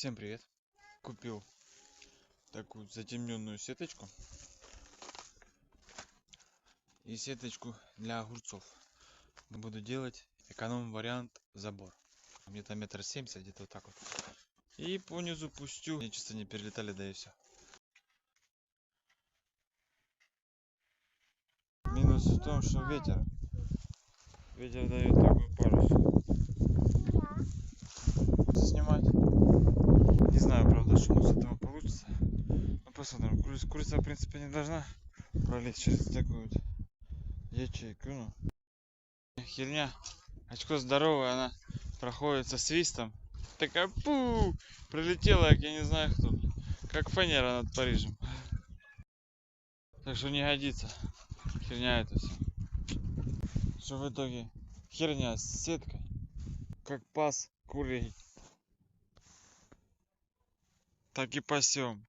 Всем привет! Купил такую затемненную сеточку и сеточку для огурцов. Буду делать эконом-вариант забор. Где-то 1,70 м, где-то вот так вот. И по низу пустю, мне чисто не перелетали, да и все. Минус в том, что ветер. Ветер дает такую парус. Заснимать. Не знаю, правда, что с этого получится. Ну посмотрим. Курица в принципе не должна пролезть через такую вот ячейку. Ну, херня. Очко здоровое, она проходит со свистом. Такая пу, пролетела, как я не знаю кто. Как фанера над Парижем. Так что не годится. Херня это все. Что в итоге? Херня с сеткой. Как пас курей, так и пасем.